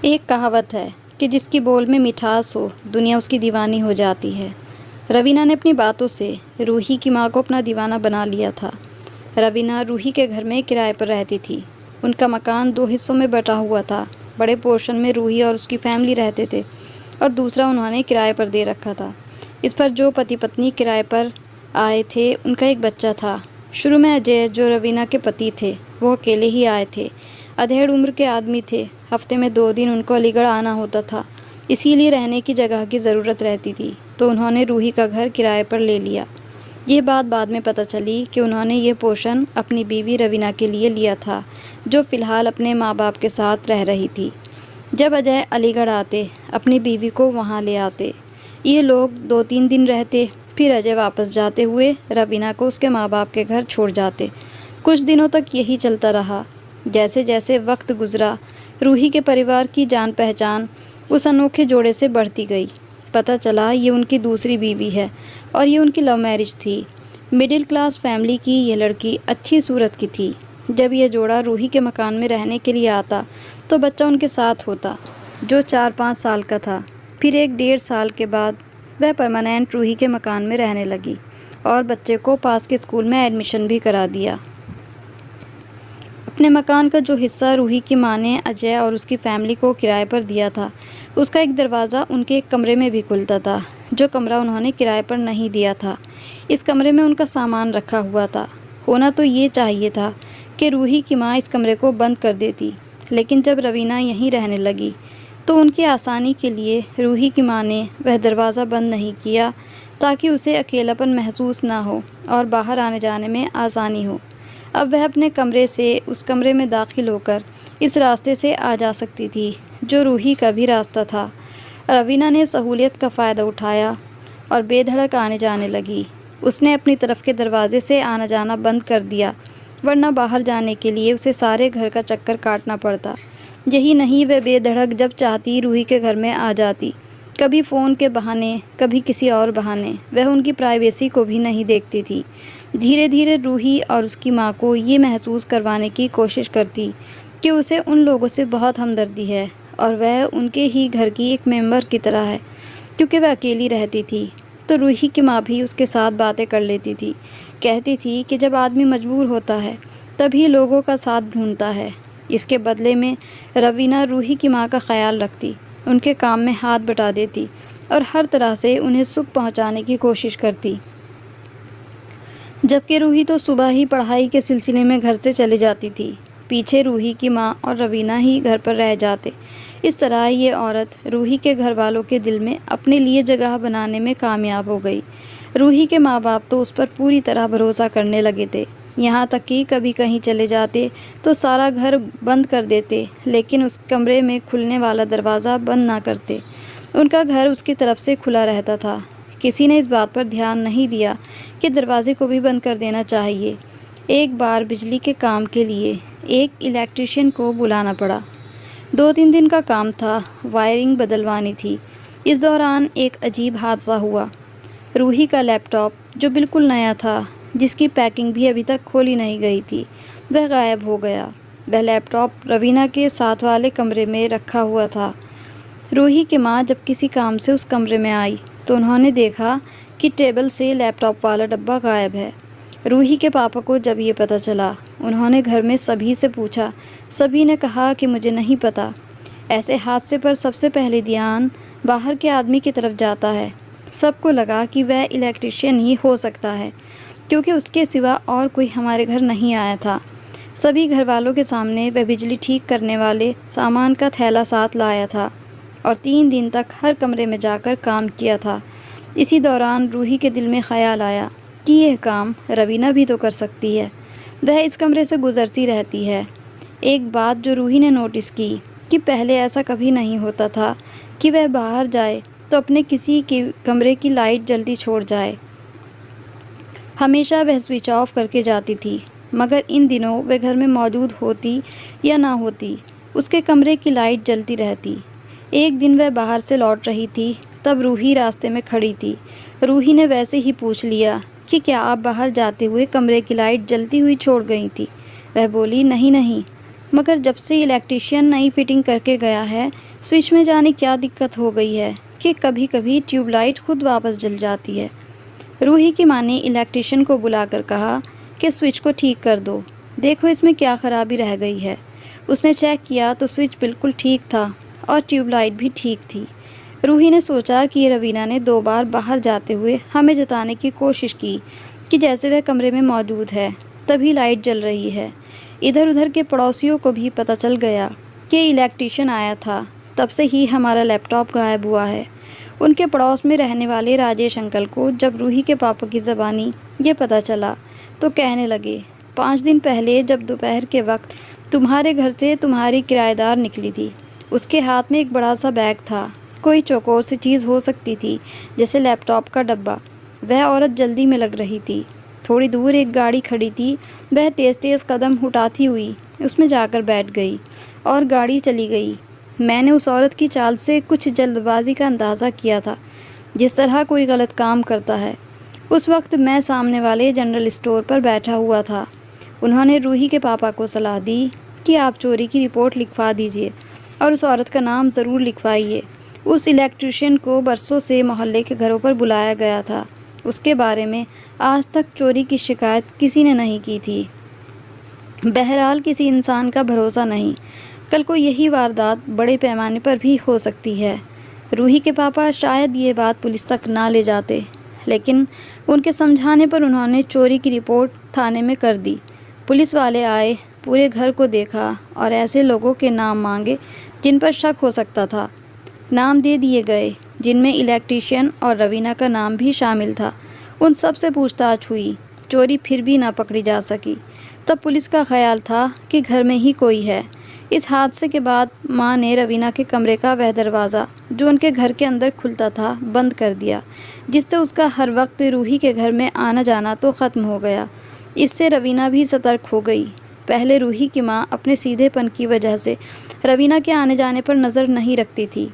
एक कहावत है कि जिसकी बोल में मिठास हो दुनिया उसकी दीवानी हो जाती है। रवीना ने अपनी बातों से रूही की माँ को अपना दीवाना बना लिया था। रवीना रूही के घर में किराए पर रहती थी। उनका मकान 2 हिस्सों में बटा हुआ था। बड़े पोर्शन में रूही और उसकी फैमिली रहते थे और दूसरा उन्होंने किराए पर दे रखा था। इस पर जो पति पत्नी किराए पर आए थे उनका एक बच्चा था। शुरू में अजय जो रवीना के पति थे वो अकेले ही आए थे। अधेड़ उम्र के आदमी थे। हफ्ते में 2 दिन उनको अलीगढ़ आना होता था, इसीलिए रहने की जगह की ज़रूरत रहती थी, तो उन्होंने रूही का घर किराए पर ले लिया। ये बात बाद में पता चली कि उन्होंने ये पोर्शन अपनी बीवी रवीना के लिए लिया था, जो फ़िलहाल अपने माँ बाप के साथ रह रही थी। जब अजय अलीगढ़ आते अपनी बीवी को वहाँ ले आते। ये लोग 2-3 दिन रहते, फिर अजय वापस जाते हुए रवीना को उसके माँ बाप के घर छोड़ जाते। कुछ दिनों तक यही चलता रहा। जैसे जैसे वक्त गुजरा, रूही के परिवार की जान पहचान उस अनोखे जोड़े से बढ़ती गई। पता चला ये उनकी दूसरी बीवी है और ये उनकी लव मैरिज थी। मिडिल क्लास फैमिली की ये लड़की अच्छी सूरत की थी। जब यह जोड़ा रूही के मकान में रहने के लिए आता तो बच्चा उनके साथ होता, जो 4-5 साल का था। फिर 1-1.5 साल के बाद वह परमानेंट रूही के मकान में रहने लगी और बच्चे को पास के स्कूल में एडमिशन भी करा दिया। अपने मकान का जो हिस्सा रूही की माँ ने अजय और उसकी फैमिली को किराए पर दिया था, उसका एक दरवाज़ा उनके एक कमरे में भी खुलता था, जो कमरा उन्होंने किराए पर नहीं दिया था। इस कमरे में उनका सामान रखा हुआ था। होना तो ये चाहिए था कि रूही की माँ इस कमरे को बंद कर देती, लेकिन जब रवीना यहीं रहने लगी तो उनकी आसानी के लिए रूही की माँ ने वह दरवाज़ा बंद नहीं किया, ताकि उसे अकेलापन महसूस ना हो और बाहर आने जाने में आसानी हो। अब वह अपने कमरे से उस कमरे में दाखिल होकर इस रास्ते से आ जा सकती थी, जो रूही का भी रास्ता था। रवीना ने सहूलियत का फ़ायदा उठाया और बेधड़क आने जाने लगी। उसने अपनी तरफ के दरवाजे से आना जाना बंद कर दिया, वरना बाहर जाने के लिए उसे सारे घर का चक्कर काटना पड़ता। यही नहीं, वह बेधड़क जब चाहती रूही के घर में आ जाती, कभी फ़ोन के बहाने, कभी किसी और बहाने। वह उनकी प्राइवेसी को भी नहीं देखती थी। धीरे धीरे रूही और उसकी माँ को ये महसूस करवाने की कोशिश करती कि उसे उन लोगों से बहुत हमदर्दी है और वह उनके ही घर की एक मेंबर की तरह है। क्योंकि वह अकेली रहती थी तो रूही की माँ भी उसके साथ बातें कर लेती थी। कहती थी कि जब आदमी मजबूर होता है तभी लोगों का साथ ढूंढता है। इसके बदले में रवीना रूही की माँ का ख्याल रखती, उनके काम में हाथ बटा देती और हर तरह से उन्हें सुख पहुँचाने की कोशिश करती। जबकि रूही तो सुबह ही पढ़ाई के सिलसिले में घर से चली जाती थी। पीछे रूही की माँ और रवीना ही घर पर रह जाते। इस तरह ये औरत रूही के घर वालों के दिल में अपने लिए जगह बनाने में कामयाब हो गई। रूही के माँ बाप तो उस पर पूरी तरह भरोसा करने लगे थे, यहाँ तक कि कभी कहीं चले जाते तो सारा घर बंद कर देते, लेकिन उस कमरे में खुलने वाला दरवाज़ा बंद ना करते। उनका घर उसकी तरफ से खुला रहता था। किसी ने इस बात पर ध्यान नहीं दिया कि दरवाजे को भी बंद कर देना चाहिए। एक बार बिजली के काम के लिए एक इलेक्ट्रिशियन को बुलाना पड़ा। 2-3 दिन का काम था, वायरिंग बदलवानी थी। इस दौरान एक अजीब हादसा हुआ। रूही का लैपटॉप, जो बिल्कुल नया था, जिसकी पैकिंग भी अभी तक खोली नहीं गई थी, वह गायब हो गया। वह लैपटॉप रवीना के साथ वाले कमरे में रखा हुआ था। रूही की माँ जब किसी काम से उस कमरे में आई तो उन्होंने देखा कि टेबल से लैपटॉप वाला डब्बा गायब है। रूही के पापा को जब ये पता चला, उन्होंने घर में सभी से पूछा। सभी ने कहा कि मुझे नहीं पता। ऐसे हादसे पर सबसे पहले ध्यान बाहर के आदमी की तरफ जाता है। सबको लगा कि वह इलेक्ट्रिशियन ही हो सकता है, क्योंकि उसके सिवा और कोई हमारे घर नहीं आया था। सभी घर वालों के सामने वह बिजली ठीक करने वाले सामान का थैला साथ लाया था और 3 दिन तक हर कमरे में जाकर काम किया था। इसी दौरान रूही के दिल में ख़याल आया कि यह काम रवीना भी तो कर सकती है। वह इस कमरे से गुज़रती रहती है। एक बात जो रूही ने नोटिस की कि पहले ऐसा कभी नहीं होता था कि वह बाहर जाए तो अपने किसी के कमरे की लाइट जल्दी छोड़ जाए। हमेशा वह स्विच ऑफ करके जाती थी, मगर इन दिनों वह घर में मौजूद होती या ना होती, उसके कमरे की लाइट जलती रहती। एक दिन वह बाहर से लौट रही थी, तब रूही रास्ते में खड़ी थी। रूही ने वैसे ही पूछ लिया कि क्या आप बाहर जाते हुए कमरे की लाइट जलती हुई छोड़ गई थी? वह बोली, नहीं नहीं। मगर जब से इलेक्ट्रीशियन नई फिटिंग करके गया है, स्विच में जाने क्या दिक्कत हो गई है कि कभी कभी ट्यूबलाइट खुद वापस जल जाती है। रूही की माँ ने इलेक्ट्रीशियन को बुलाकर कहा कि स्विच को ठीक कर दो, देखो इसमें क्या ख़राबी रह गई है। उसने चेक किया तो स्विच बिल्कुल ठीक था और ट्यूबलाइट भी ठीक थी। रूही ने सोचा कि रवीना ने 2 बार बाहर जाते हुए हमें जताने की कोशिश की कि जैसे वह कमरे में मौजूद है, तभी लाइट जल रही है। इधर उधर के पड़ोसियों को भी पता चल गया कि इलेक्ट्रीशियन आया था, तब से ही हमारा लैपटॉप गायब हुआ है। उनके पड़ोस में रहने वाले राजेश अंकल को जब रूही के पापा की ज़बानी ये पता चला तो कहने लगे, 5 दिन पहले जब दोपहर के वक्त तुम्हारे घर से तुम्हारी किराएदार निकली थी, उसके हाथ में एक बड़ा सा बैग था। कोई चौकोर सी चीज़ हो सकती थी, जैसे लैपटॉप का डब्बा। वह औरत जल्दी में लग रही थी। थोड़ी दूर एक गाड़ी खड़ी थी, वह तेज़ तेज़ कदम उठाती हुई उसमें जाकर बैठ गई और गाड़ी चली गई। मैंने उस औरत की चाल से कुछ जल्दबाजी का अंदाज़ा किया था, जिस तरह कोई गलत काम करता है। उस वक्त मैं सामने वाले जनरल स्टोर पर बैठा हुआ था। उन्होंने रूही के पापा को सलाह दी कि आप चोरी की रिपोर्ट लिखवा दीजिए और उस औरत का नाम ज़रूर लिखवाइए। उस इलेक्ट्रीशियन को बरसों से मोहल्ले के घरों पर बुलाया गया था। उसके बारे में आज तक चोरी की शिकायत किसी ने नहीं की थी। बहरहाल किसी इंसान का भरोसा नहीं, कल को यही वारदात बड़े पैमाने पर भी हो सकती है। रूही के पापा शायद ये बात पुलिस तक ना ले जाते, लेकिन उनके समझाने पर उन्होंने चोरी की रिपोर्ट थाने में कर दी। पुलिस वाले आए, पूरे घर को देखा और ऐसे लोगों के नाम मांगे जिन पर शक हो सकता था। नाम दे दिए गए, जिनमें इलेक्ट्रीशियन और रवीना का नाम भी शामिल था। उन सब से पूछताछ हुई, चोरी फिर भी ना पकड़ी जा सकी। तब पुलिस का ख्याल था कि घर में ही कोई है। इस हादसे के बाद माँ ने रवीना के कमरे का वह दरवाज़ा जो उनके घर के अंदर खुलता था बंद कर दिया, जिससे उसका हर वक्त रूही के घर में आना जाना तो ख़त्म हो गया। इससे रवीना भी सतर्क हो गई। पहले रूही की माँ अपने सीधेपन की वजह से रवीना के आने जाने पर नज़र नहीं रखती थी।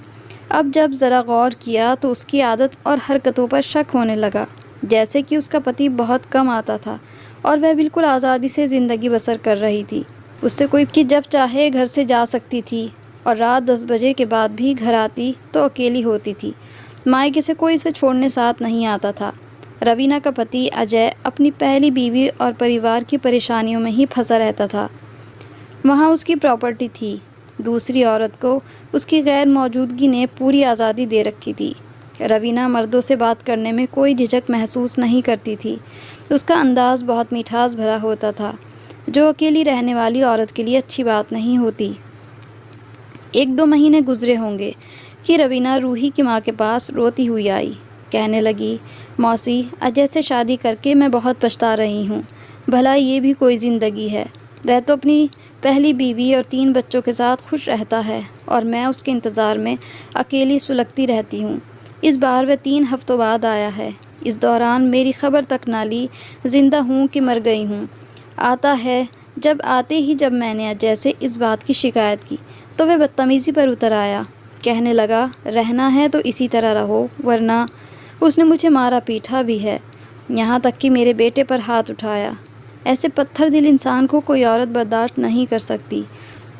अब जब ज़रा गौर किया तो उसकी आदत और हरकतों पर शक होने लगा, जैसे कि उसका पति बहुत कम आता था और वह बिल्कुल आज़ादी से ज़िंदगी बसर कर रही थी। उससे कोई कि जब चाहे घर से जा सकती थी और रात 10 बजे के बाद भी घर आती तो अकेली होती थी। मायके से कोई उसे छोड़ने साथ नहीं आता था। रवीना का पति अजय अपनी पहली बीवी और परिवार की परेशानियों में ही फंसा रहता था। वहाँ उसकी प्रॉपर्टी थी। दूसरी औरत को उसकी गैर मौजूदगी ने पूरी आज़ादी दे रखी थी। रवीना मर्दों से बात करने में कोई झिझक महसूस नहीं करती थी। उसका अंदाज़ बहुत मिठास भरा होता था, जो अकेली रहने वाली औरत के लिए अच्छी बात नहीं होती। 1-2 महीने गुजरे होंगे कि रवीना रूही की माँ के पास रोती हुई आई। कहने लगी, मौसी, अजय से शादी करके मैं बहुत पछता रही हूँ। भला ये भी कोई ज़िंदगी है? वह तो अपनी पहली बीवी और 3 बच्चों के साथ खुश रहता है और मैं उसके इंतज़ार में अकेली सुलगती रहती हूँ। इस बार वह 3 हफ्तों बाद आया है। इस दौरान मेरी खबर तक ना ली, ज़िंदा हूँ कि मर गई हूँ। आता है, जब मैंने अजय से इस बात की शिकायत की तो वह बदतमीज़ी पर उतर आया। कहने लगा, रहना है तो इसी तरह रहो, वरना। उसने मुझे मारा पीटा भी है, यहाँ तक कि मेरे बेटे पर हाथ उठाया। ऐसे पत्थर दिल इंसान को कोई औरत बर्दाश्त नहीं कर सकती।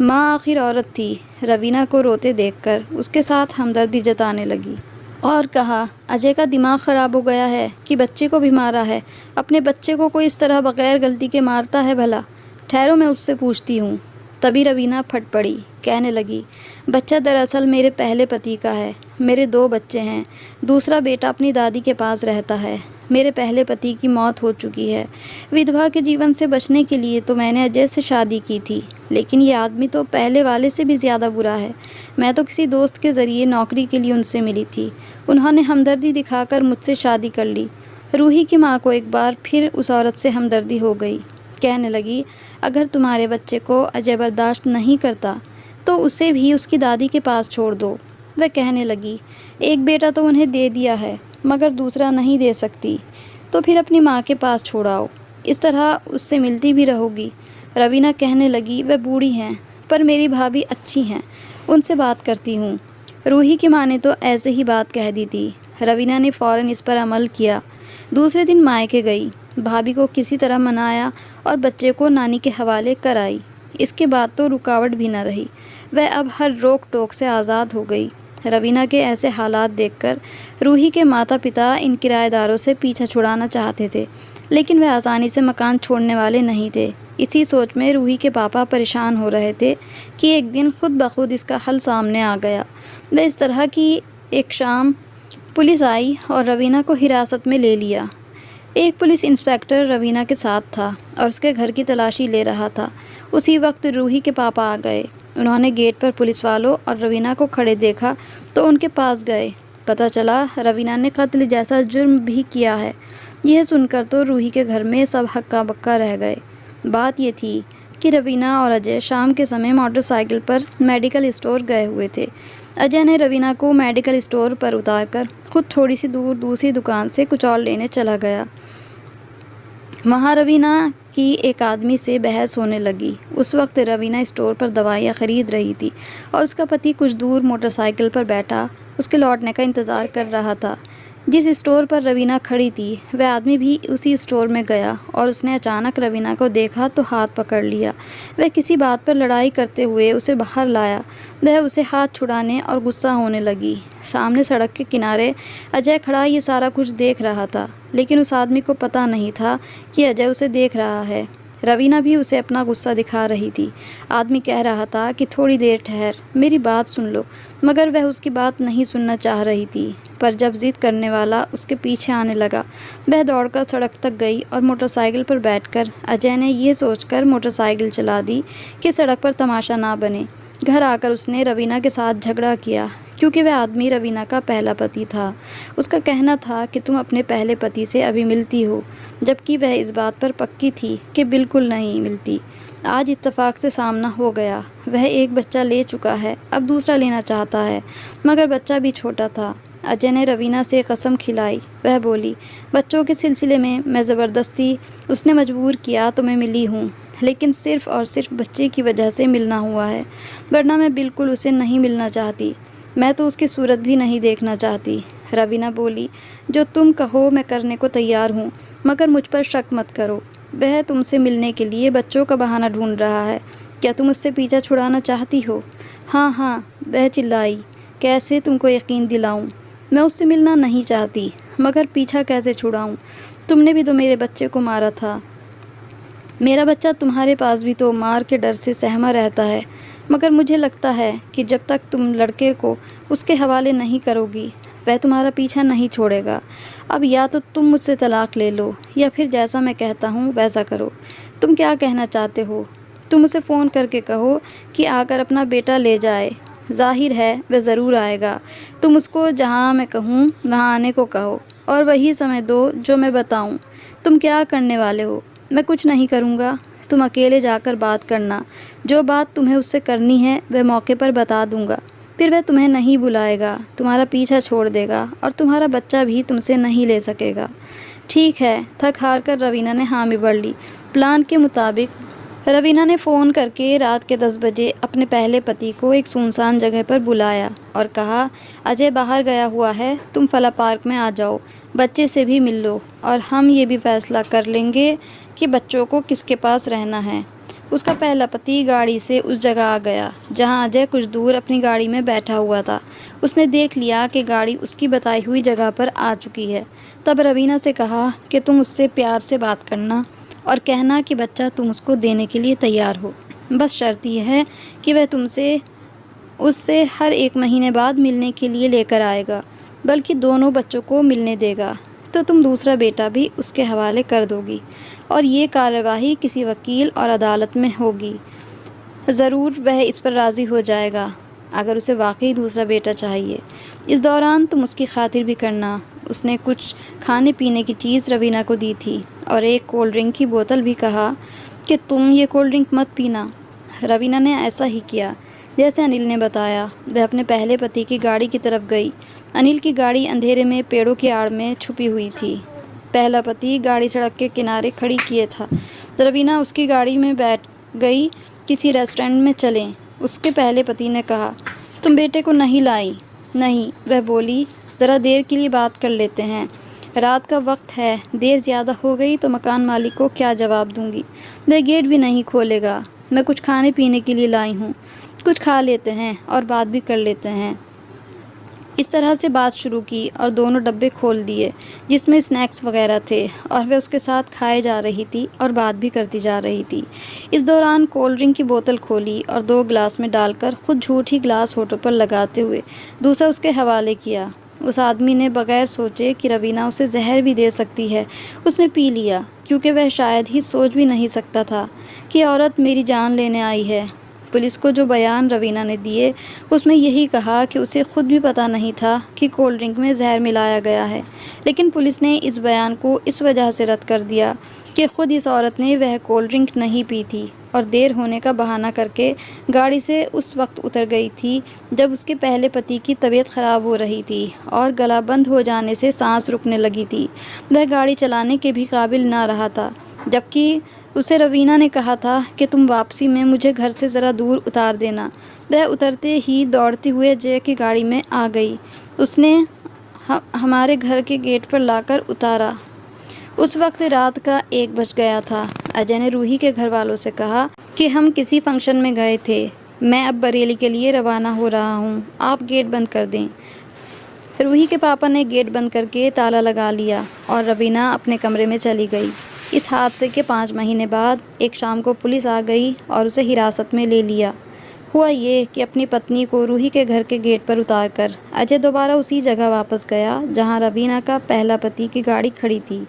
माँ आखिर औरत थी। रवीना को रोते देखकर उसके साथ हमदर्दी जताने लगी और कहा, अजय का दिमाग ख़राब हो गया है कि बच्चे को भी मारा है। अपने बच्चे को कोई इस तरह बग़ैर गलती के मारता है भला? ठहरो, मैं उससे पूछती हूँ। तभी रवीना फट पड़ी। कहने लगी, बच्चा दरअसल मेरे पहले पति का है। मेरे 2 बच्चे हैं। दूसरा बेटा अपनी दादी के पास रहता है। मेरे पहले पति की मौत हो चुकी है। विधवा के जीवन से बचने के लिए तो मैंने अजय से शादी की थी, लेकिन ये आदमी तो पहले वाले से भी ज़्यादा बुरा है। मैं तो किसी दोस्त के ज़रिए नौकरी के लिए उनसे मिली थी। उन्होंने हमदर्दी दिखाकर मुझसे शादी कर ली। रूही की माँ को एक बार फिर उस औरत से हमदर्दी हो गई। कहने लगी, अगर तुम्हारे बच्चे को अजय बर्दाश्त नहीं करता तो उसे भी उसकी दादी के पास छोड़ दो। वह कहने लगी, एक बेटा तो उन्हें दे दिया है, मगर दूसरा नहीं दे सकती, तो फिर अपनी माँ के पास छोड़ाओ। इस तरह उससे मिलती भी रहोगी। रवीना कहने लगी, वह बूढ़ी हैं, पर मेरी भाभी अच्छी हैं, उनसे बात करती हूँ। रूही की माँ ने तो ऐसे ही बात कह दी थी। रवीना ने फ़ौरन इस पर अमल किया। दूसरे दिन मायके गई, भाभी को किसी तरह मनाया और बच्चे को नानी के हवाले कर आई। इसके बाद तो रुकावट भी न रही। वह अब हर रोक टोक से आज़ाद हो गई। रवीना के ऐसे हालात देखकर रूही के माता पिता इन किराएदारों से पीछा छुड़ाना चाहते थे, लेकिन वह आसानी से मकान छोड़ने वाले नहीं थे। इसी सोच में रूही के पापा परेशान हो रहे थे कि एक दिन खुद ब खुद इसका हल सामने आ गया। वह इस तरह की एक शाम पुलिस आई और रवीना को हिरासत में ले लिया। एक पुलिस इंस्पेक्टर रवीना के साथ था और उसके घर की तलाशी ले रहा था। उसी वक्त रूही के पापा आ गए। उन्होंने गेट पर पुलिस वालों और रवीना को खड़े देखा तो उनके पास गए। पता चला रवीना ने कत्ल जैसा जुर्म भी किया है। यह सुनकर तो रूही के घर में सब हक्का बक्का रह गए। बात यह थी कि रवीना और अजय शाम के समय मोटरसाइकिल पर मेडिकल स्टोर गए हुए थे। अजय ने रवीना को मेडिकल स्टोर पर उतारकर खुद थोड़ी सी दूर दूसरी दुकान से कुछ और लेने चला गया। वहाँ रवीना की एक आदमी से बहस होने लगी। उस वक्त रवीना स्टोर पर दवाइयाँ ख़रीद रही थी और उसका पति कुछ दूर मोटरसाइकिल पर बैठा उसके लौटने का इंतज़ार कर रहा था। जिस स्टोर पर रवीना खड़ी थी वह आदमी भी उसी स्टोर में गया और उसने अचानक रवीना को देखा तो हाथ पकड़ लिया। वह किसी बात पर लड़ाई करते हुए उसे बाहर लाया। वह उसे हाथ छुड़ाने और गुस्सा होने लगी। सामने सड़क के किनारे अजय खड़ा ये सारा कुछ देख रहा था, लेकिन उस आदमी को पता नहीं था कि अजय उसे देख रहा है। रवीना भी उसे अपना गुस्सा दिखा रही थी। आदमी कह रहा था कि थोड़ी देर ठहर, मेरी बात सुन लो, मगर वह उसकी बात नहीं सुनना चाह रही थी। पर जब जिद करने वाला उसके पीछे आने लगा, वह दौड़कर सड़क तक गई और मोटरसाइकिल पर बैठकर अजय ने यह सोचकर मोटरसाइकिल चला दी कि सड़क पर तमाशा ना बने। घर आकर उसने रवीना के साथ झगड़ा किया, क्योंकि वह आदमी रवीना का पहला पति था। उसका कहना था कि तुम अपने पहले पति से अभी मिलती हो, जबकि वह इस बात पर पक्की थी कि बिल्कुल नहीं मिलती। आज इत्तेफाक से सामना हो गया। वह एक बच्चा ले चुका है, अब दूसरा लेना चाहता है, मगर बच्चा भी छोटा था। अजय ने रवीना से कसम खिलाई। वह बोली, बच्चों के सिलसिले में मैं ज़बरदस्ती उसने मजबूर किया तो मैं मिली हूँ, लेकिन सिर्फ़ और सिर्फ बच्चे की वजह से मिलना हुआ है, वरना मैं बिल्कुल उसे नहीं मिलना चाहती। मैं तो उसकी सूरत भी नहीं देखना चाहती। रवीना बोली, जो तुम कहो मैं करने को तैयार हूँ, मगर मुझ पर शक मत करो। वह तुमसे मिलने के लिए बच्चों का बहाना ढूंढ रहा है। क्या तुम उससे पीछा छुड़ाना चाहती हो? हाँ हाँ, वह चिल्लाई। कैसे तुमको यकीन दिलाऊं? मैं उससे मिलना नहीं चाहती, मगर पीछा कैसे छुड़ाऊं? तुमने भी तो मेरे बच्चे को मारा था। मेरा बच्चा तुम्हारे पास भी तो मार के डर से सहमा रहता है, मगर मुझे लगता है कि जब तक तुम लड़के को उसके हवाले नहीं करोगी, वह तुम्हारा पीछा नहीं छोड़ेगा। अब या तो तुम मुझसे तलाक ले लो या फिर जैसा मैं कहता हूँ वैसा करो। तुम क्या कहना चाहते हो? तुम उसे फ़ोन करके कहो कि आकर अपना बेटा ले जाए। जाहिर है वह ज़रूर आएगा। तुम उसको जहाँ मैं कहूँ वहाँ आने को कहो और वही समय दो जो मैं बताऊँ। तुम क्या करने वाले हो? मैं कुछ नहीं करूँगा। तुम अकेले जाकर बात करना। जो बात तुम्हें उससे करनी है वह मौके पर बता दूँगा। फिर वह तुम्हें नहीं बुलाएगा, तुम्हारा पीछा छोड़ देगा और तुम्हारा बच्चा भी तुमसे नहीं ले सकेगा। ठीक है। थक हार कर रवीना ने हामी भर ली। प्लान के मुताबिक रवीना ने फ़ोन करके रात के 10 बजे अपने पहले पति को एक सुनसान जगह पर बुलाया और कहा, अजय बाहर गया हुआ है, तुम फला पार्क में आ जाओ, बच्चे से भी मिल लो और हम ये भी फैसला कर लेंगे कि बच्चों को किसके पास रहना है। उसका पहला पति गाड़ी से उस जगह आ गया जहां अजय कुछ दूर अपनी गाड़ी में बैठा हुआ था। उसने देख लिया कि गाड़ी उसकी बताई हुई जगह पर आ चुकी है। तब रवीना से कहा कि तुम उससे प्यार से बात करना और कहना कि बच्चा तुम उसको देने के लिए तैयार हो। बस शर्त यह है कि वह तुमसे उससे हर 1 महीने बाद मिलने के लिए लेकर आएगा, बल्कि दोनों बच्चों को मिलने देगा, तो तुम दूसरा बेटा भी उसके हवाले कर दोगी और ये कार्यवाही किसी वकील और अदालत में होगी। ज़रूर वह इस पर राज़ी हो जाएगा अगर उसे वाकई दूसरा बेटा चाहिए। इस दौरान तुम उसकी खातिर भी करना। उसने कुछ खाने पीने की चीज़ रवीना को दी थी और एक कोल्ड ड्रिंक की बोतल भी कहा कि तुम ये कोल्ड ड्रिंक मत पीना। रवीना ने ऐसा ही किया जैसे अनिल ने बताया। वह अपने पहले पति की गाड़ी की तरफ गई। अनिल की गाड़ी अंधेरे में पेड़ों की आड़ में छुपी हुई थी। पहला पति गाड़ी सड़क के किनारे खड़ी किए था। रवीना उसकी गाड़ी में बैठ गई। किसी रेस्टोरेंट में चलें, उसके पहले पति ने कहा। तुम बेटे को नहीं लाई? नहीं, वह बोली, ज़रा देर के लिए बात कर लेते हैं। रात का वक्त है, देर ज़्यादा हो गई तो मकान मालिक को क्या जवाब दूंगी? वह गेट भी नहीं खोलेगा। मैं कुछ खाने पीने के लिए लाई हूँ, कुछ खा लेते हैं और बात भी कर लेते हैं। इस तरह से बात शुरू की और दोनों डब्बे खोल दिए जिसमें स्नैक्स वगैरह थे, और वह उसके साथ खाए जा रही थी और बात भी करती जा रही थी। इस दौरान कोल्ड ड्रिंक की बोतल खोली और 2 गिलास में डालकर खुद झूठी गिलास होठों पर लगाते हुए दूसरा उसके हवाले किया। उस आदमी ने बगैर सोचे कि रवीना उसे जहर भी दे सकती है, उसने पी लिया, क्योंकि वह शायद ही सोच भी नहीं सकता था कि औरत मेरी जान लेने आई है। पुलिस को जो बयान रवीना ने दिए उसमें यही कहा कि उसे खुद भी पता नहीं था कि कोल्ड ड्रिंक में जहर मिलाया गया है, लेकिन पुलिस ने इस बयान को इस वजह से रद्द कर दिया कि खुद इस औरत ने वह कोल्ड ड्रिंक नहीं पी थी और देर होने का बहाना करके गाड़ी से उस वक्त उतर गई थी जब उसके पहले पति की तबीयत ख़राब हो रही थी और गला बंद हो जाने से सांस रुकने लगी थी। वह गाड़ी चलाने के भी काबिल ना रहा था, जबकि उसे रवीना ने कहा था कि तुम वापसी में मुझे घर से ज़रा दूर उतार देना। वह उतरते ही दौड़ते हुए अजय की गाड़ी में आ गई। उसने हमारे घर के गेट पर लाकर उतारा। उस वक्त रात का 1 बज गया था। अजय ने रूही के घर वालों से कहा कि हम किसी फंक्शन में गए थे, मैं अब बरेली के लिए रवाना हो रहा हूँ, आप गेट बंद कर दें। रूही के पापा ने गेट बंद करके ताला लगा लिया और रवीना अपने कमरे में चली गई। इस हादसे के 5 महीने बाद एक शाम को पुलिस आ गई और उसे हिरासत में ले लिया। हुआ ये कि अपनी पत्नी को रूही के घर के गेट पर उतारकर अजय दोबारा उसी जगह वापस गया जहां रवीना का पहला पति की गाड़ी खड़ी थी।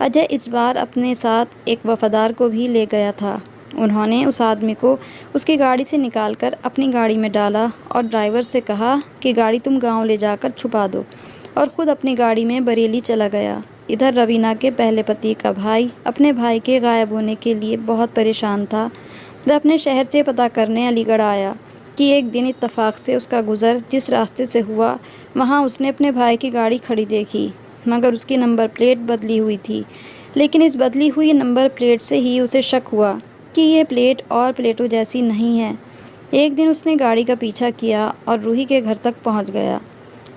अजय इस बार अपने साथ एक वफादार को भी ले गया था। उन्होंने उस आदमी को उसकी गाड़ी से निकालकर अपनी गाड़ी में डाला और ड्राइवर से कहा कि गाड़ी तुम गाँव ले जाकर छुपा दो, और ख़ुद अपनी गाड़ी में बरेली चला गया। इधर रवीना के पहले पति का भाई अपने भाई के गायब होने के लिए बहुत परेशान था। वह अपने शहर से पता करने अलीगढ़ आया कि एक दिन इत्तफाक से उसका गुज़र जिस रास्ते से हुआ वहाँ उसने अपने भाई की गाड़ी खड़ी देखी, मगर उसकी नंबर प्लेट बदली हुई थी। लेकिन इस बदली हुई नंबर प्लेट से ही उसे शक हुआ कि यह प्लेट और प्लेटों जैसी नहीं है। एक दिन उसने गाड़ी का पीछा किया और रूही के घर तक पहुँच गया।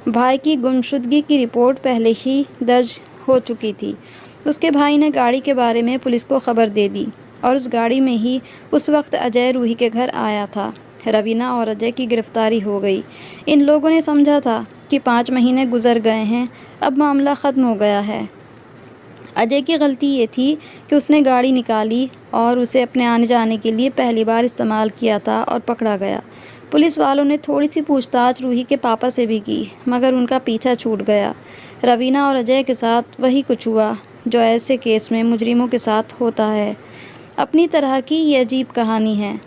भाई की गुमशुदगी की रिपोर्ट पहले ही दर्ज हो चुकी थी। उसके भाई ने गाड़ी के बारे में पुलिस को खबर दे दी और उस गाड़ी में ही उस वक्त अजय रूही के घर आया था। रवीना और अजय की गिरफ्तारी हो गई। इन लोगों ने समझा था कि 5 महीने गुजर गए हैं, अब मामला ख़त्म हो गया है। अजय की गलती ये थी कि उसने गाड़ी निकाली और उसे अपने आने जाने के लिए पहली बार इस्तेमाल किया था और पकड़ा गया। पुलिस वालों ने थोड़ी सी पूछताछ रूही के पापा से भी की, मगर उनका पीछा छूट गया। रवीना और अजय के साथ वही कुछ हुआ जो ऐसे केस में मुजरिमों के साथ होता है। अपनी तरह की ये अजीब कहानी है।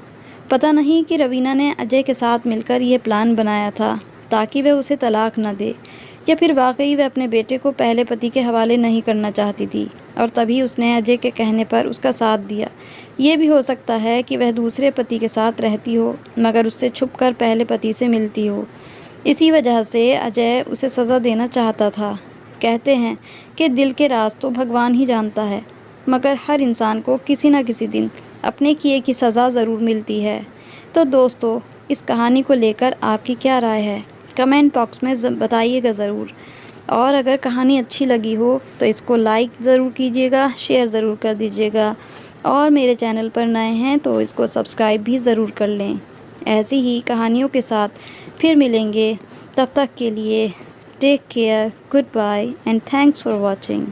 पता नहीं कि रवीना ने अजय के साथ मिलकर यह प्लान बनाया था ताकि वह उसे तलाक न दे, या फिर वाकई वह अपने बेटे को पहले पति के हवाले नहीं करना चाहती थी और तभी उसने अजय के कहने पर उसका साथ दिया। ये भी हो सकता है कि वह दूसरे पति के साथ रहती हो मगर उससे छुपकर पहले पति से मिलती हो। इसी वजह से अजय उसे सज़ा देना चाहता था। कहते हैं कि दिल के राज तो भगवान ही जानता है, मगर हर इंसान को किसी न किसी दिन अपने किए की सज़ा ज़रूर मिलती है। तो दोस्तों, इस कहानी को लेकर आपकी क्या राय है, कमेंट बॉक्स में बताइएगा ज़रूर। और अगर कहानी अच्छी लगी हो तो इसको लाइक ज़रूर कीजिएगा, शेयर ज़रूर कर दीजिएगा, और मेरे चैनल पर नए हैं तो इसको सब्सक्राइब भी ज़रूर कर लें। ऐसी ही कहानियों के साथ फिर मिलेंगे, तब तक के लिए take care, good bye and thanks for watching.